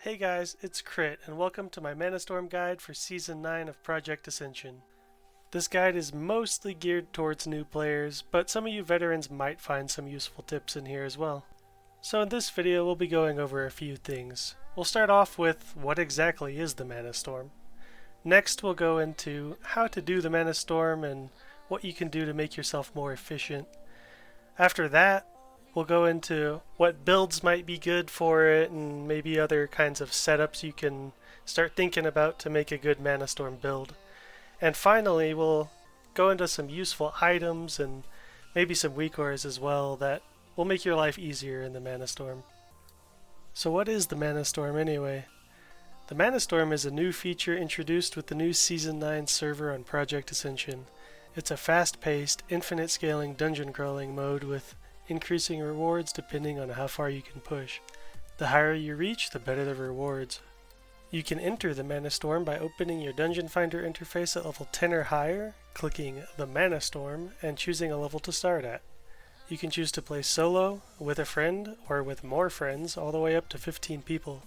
Hey guys, it's Crit, and welcome to my Manastorm guide for Season 9 of Project Ascension. This guide is mostly geared towards new players, but some of you veterans might find some useful tips in here as well. So in this video we'll be going over a few things. We'll start off with what exactly is the Manastorm. Next we'll go into how to do the Manastorm and what you can do to make yourself more efficient. After that, we'll go into what builds might be good for it and maybe other kinds of setups you can start thinking about to make a good Manastorm build. And finally, we'll go into some useful items and maybe some Weakauras as well that will make your life easier in the Manastorm. So what is the Manastorm anyway? The Manastorm is a new feature introduced with the new Season 9 server on Project Ascension. It's a fast-paced, infinite scaling dungeon crawling mode with increasing rewards depending on how far you can push. The higher you reach, the better the rewards. You can enter the Manastorm by opening your Dungeon Finder interface at level 10 or higher, clicking the Manastorm, and choosing a level to start at. You can choose to play solo, with a friend, or with more friends, all the way up to 15 people.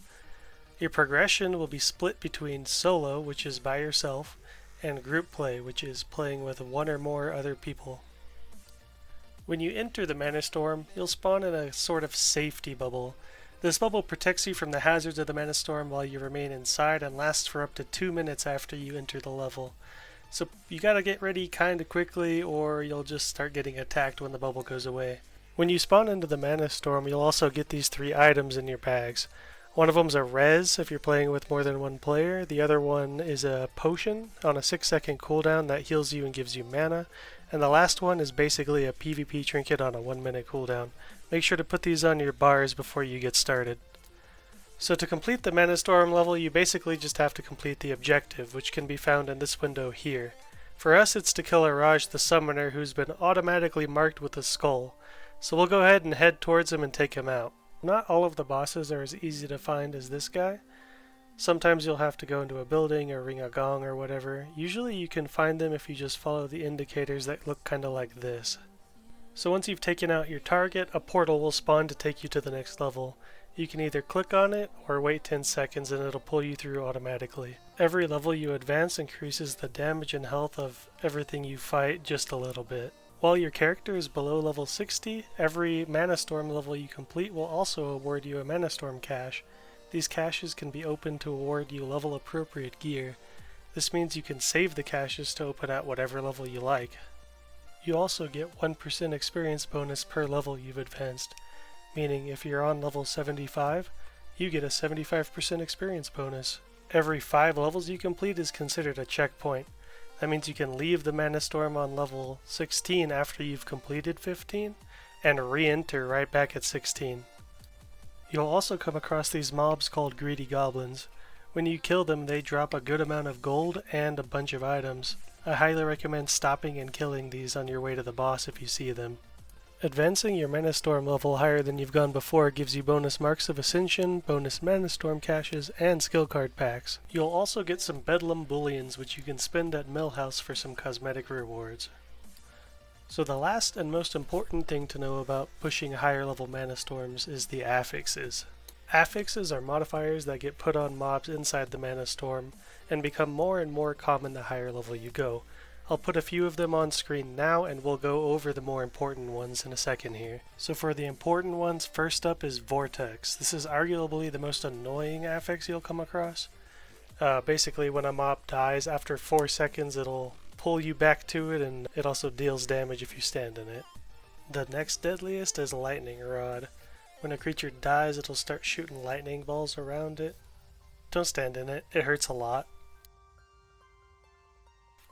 Your progression will be split between solo, which is by yourself, and group play, which is playing with one or more other people. When you enter the Manastorm, you'll spawn in a sort of safety bubble. This bubble protects you from the hazards of the Manastorm while you remain inside and lasts for up to 2 minutes after you enter the level. So you gotta get ready kinda quickly or you'll just start getting attacked when the bubble goes away. When you spawn into the Manastorm, you'll also get these 3 items in your bags. One of them's a res if you're playing with more than one player. The other one is a potion on a 6-second cooldown that heals you and gives you mana. And the last one is basically a PvP trinket on a 1-minute cooldown. Make sure to put these on your bars before you get started. So to complete the Manastorm level, you basically just have to complete the objective, which can be found in this window here. For us, it's to kill Raj the Summoner, who's been automatically marked with a skull. So we'll go ahead and head towards him and take him out. Not all of the bosses are as easy to find as this guy. Sometimes you'll have to go into a building or ring a gong or whatever. Usually you can find them if you just follow the indicators that look kinda like this. So once you've taken out your target, a portal will spawn to take you to the next level. You can either click on it or wait 10 seconds and it'll pull you through automatically. Every level you advance increases the damage and health of everything you fight just a little bit. While your character is below level 60, every Manastorm level you complete will also award you a Manastorm cache. These caches can be opened to award you level appropriate gear. This means you can save the caches to open at whatever level you like. You also get 1% experience bonus per level you've advanced, meaning if you're on level 75, you get a 75% experience bonus. Every 5 levels you complete is considered a checkpoint. That means you can leave the Manastorm on level 16 after you've completed 15, and re-enter right back at 16. You'll also come across these mobs called greedy goblins. When you kill them, they drop a good amount of gold and a bunch of items. I highly recommend stopping and killing these on your way to the boss if you see them. Advancing your Manastorm level higher than you've gone before gives you bonus marks of Ascension, bonus Manastorm caches, and skill card packs. You'll also get some Bedlam bullions which you can spend at Millhouse for some cosmetic rewards. So the last and most important thing to know about pushing higher level Manastorms is the Affixes. Affixes are modifiers that get put on mobs inside the Manastorm and become more and more common the higher level you go. I'll put a few of them on screen now and we'll go over the more important ones in a second here. So for the important ones, first up is Vortex. This is arguably the most annoying affix you'll come across. Basically when a mob dies, after 4 seconds it'll pull you back to it and it also deals damage if you stand in it. The next deadliest is Lightning Rod. When a creature dies, it'll start shooting lightning balls around it. Don't stand in it, it hurts a lot.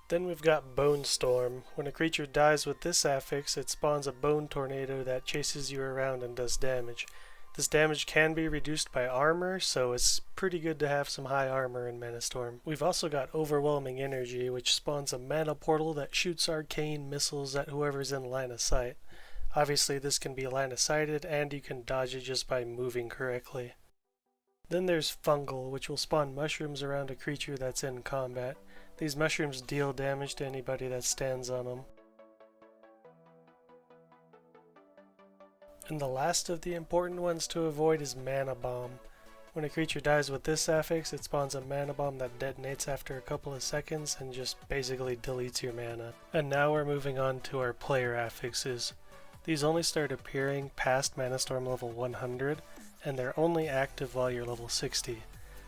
Then we've got Bone Storm. When a creature dies with this affix, it spawns a bone tornado that chases you around and does damage. This damage can be reduced by armor, so it's pretty good to have some high armor in Manastorm. We've also got Overwhelming Energy, which spawns a mana portal that shoots arcane missiles at whoever's in line of sight. Obviously this can be line of sighted and you can dodge it just by moving correctly. Then there's Fungal, which will spawn mushrooms around a creature that's in combat. These mushrooms deal damage to anybody that stands on them. And the last of the important ones to avoid is Mana Bomb. When a creature dies with this affix, it spawns a mana bomb that detonates after a couple of seconds and just basically deletes your mana. And now we're moving on to our player affixes. These only start appearing past Manastorm level 100, and they're only active while you're level 60.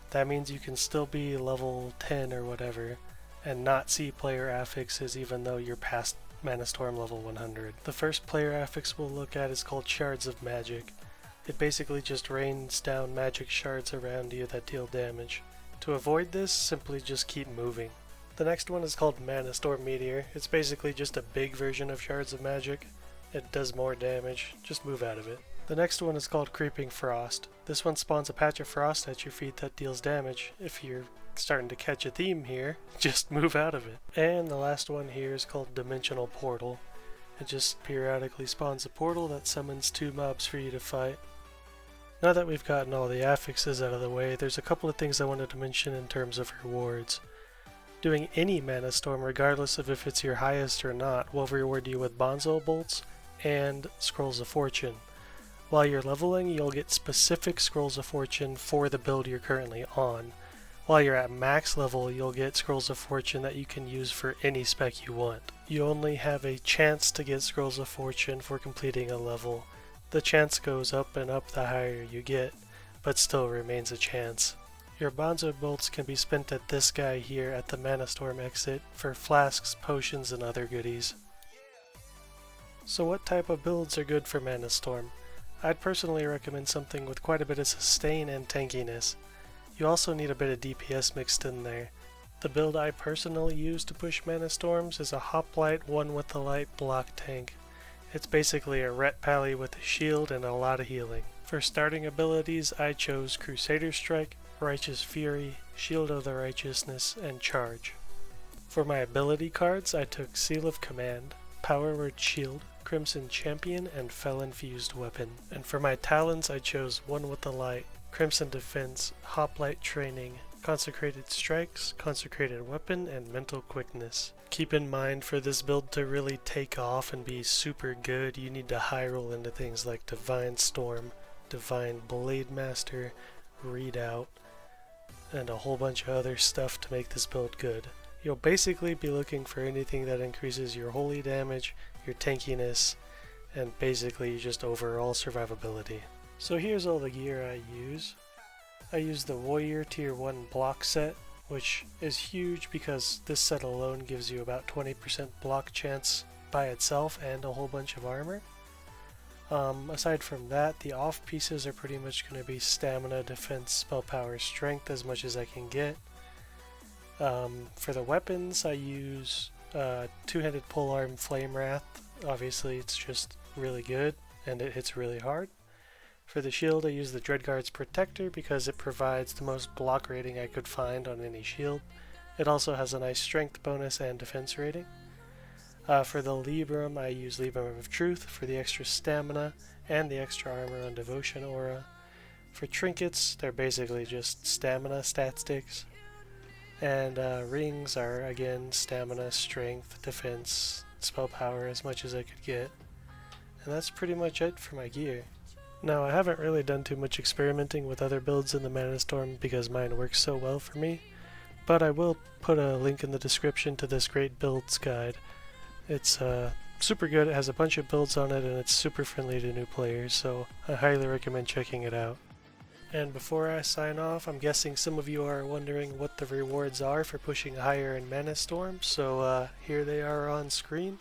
That means you can still be level 10 or whatever, and not see player affixes even though you're past Manastorm level 100. The first player affix we'll look at is called Shards of Magic. It basically just rains down magic shards around you that deal damage. To avoid this, simply just keep moving. The next one is called Manastorm Meteor. It's basically just a big version of Shards of Magic. It does more damage, just move out of it. The next one is called Creeping Frost. This one spawns a patch of frost at your feet that deals damage. If you're starting to catch a theme here, just move out of it. And the last one here is called Dimensional Portal. It just periodically spawns a portal that summons 2 mobs for you to fight. Now that we've gotten all the affixes out of the way, there's a couple of things I wanted to mention in terms of rewards. Doing any Manastorm, regardless of if it's your highest or not, will reward you with Bonzo Bolts and Scrolls of Fortune. While you're leveling, you'll get specific Scrolls of Fortune for the build you're currently on. While you're at max level, you'll get Scrolls of Fortune that you can use for any spec you want. You only have a chance to get Scrolls of Fortune for completing a level. The chance goes up and up the higher you get, but still remains a chance. Your Bonzo Bolts can be spent at this guy here at the Manastorm exit for flasks, potions, and other goodies. So what type of builds are good for Manastorm? I'd personally recommend something with quite a bit of sustain and tankiness. You also need a bit of DPS mixed in there. The build I personally use to push Manastorms is a hoplite 1 with the light block tank. It's basically a ret pally with a shield and a lot of healing. For starting abilities, I chose Crusader Strike, Righteous Fury, Shield of the Righteousness, and Charge. For my ability cards, I took Seal of Command, Power Word Shield, Crimson Champion, and Felon Fused Weapon. And for my talents, I chose 1 with the Light, Crimson Defense, Hoplite Training, Consecrated Strikes, Consecrated Weapon, and Mental Quickness. Keep in mind, for this build to really take off and be super good, you need to high roll into things like Divine Storm, Divine Blade Master, Readout, and a whole bunch of other stuff to make this build good. You'll basically be looking for anything that increases your holy damage, your tankiness, and basically just overall survivability. So here's all the gear I use. I use the Warrior Tier 1 block set, which is huge because this set alone gives you about 20% block chance by itself and a whole bunch of armor. Aside from that, the off pieces are pretty much going to be stamina, defense, spell power, strength as much as I can get. For the weapons, I use two-handed polearm Flame Wrath. Obviously, it's just really good and it hits really hard. For the shield, I use the Dreadguard's Protector because it provides the most block rating I could find on any shield. It also has a nice strength bonus and defense rating. For the Librum, I use Librum of Truth for the extra stamina and the extra armor on Devotion Aura. For trinkets, they're basically just stamina stat sticks. And rings are, again, stamina, strength, defense, spell power as much as I could get. And that's pretty much it for my gear. Now, I haven't really done too much experimenting with other builds in the Manastorm because mine works so well for me, but I will put a link in the description to this great builds guide. It's super good, it has a bunch of builds on it, and it's super friendly to new players, so I highly recommend checking it out. And before I sign off, I'm guessing some of you are wondering what the rewards are for pushing higher in Manastorm, so here they are on screen.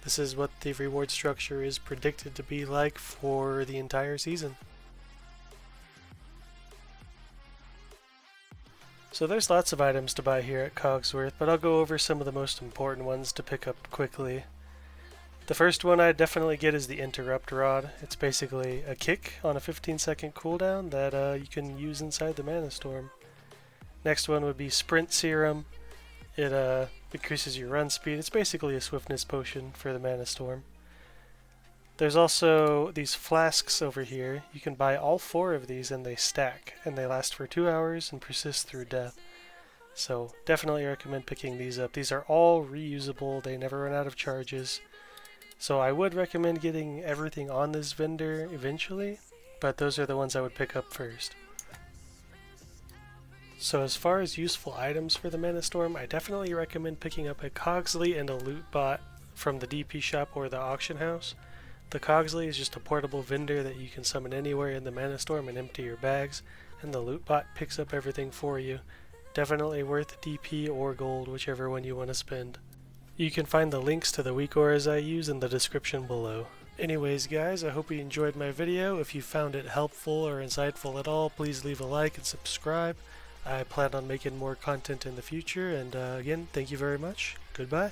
This is what the reward structure is predicted to be like for the entire season. So there's lots of items to buy here at Cogsworth, but I'll go over some of the most important ones to pick up quickly. The first one I definitely get is the Interrupt Rod. It's basically a kick on a 15-second cooldown that you can use inside the Manastorm. Next one would be Sprint Serum. It increases your run speed. It's basically a swiftness potion for the Manastorm. There's also these flasks over here. You can buy all 4 of these and they stack, and they last for 2 hours and persist through death. So definitely recommend picking these up. These are all reusable, they never run out of charges. So I would recommend getting everything on this vendor eventually, but those are the ones I would pick up first. So as far as useful items for the Manastorm, I definitely recommend picking up a Cogsley and a loot bot from the DP shop or the auction house. The Cogsley is just a portable vendor that you can summon anywhere in the Manastorm and empty your bags, and the loot bot picks up everything for you. Definitely worth DP or gold, whichever one you want to spend. You can find the links to the Weakauras I use in the description below. Anyways guys, I hope you enjoyed my video. If you found it helpful or insightful at all, please leave a like and subscribe. I plan on making more content in the future, and again, thank you very much. Goodbye.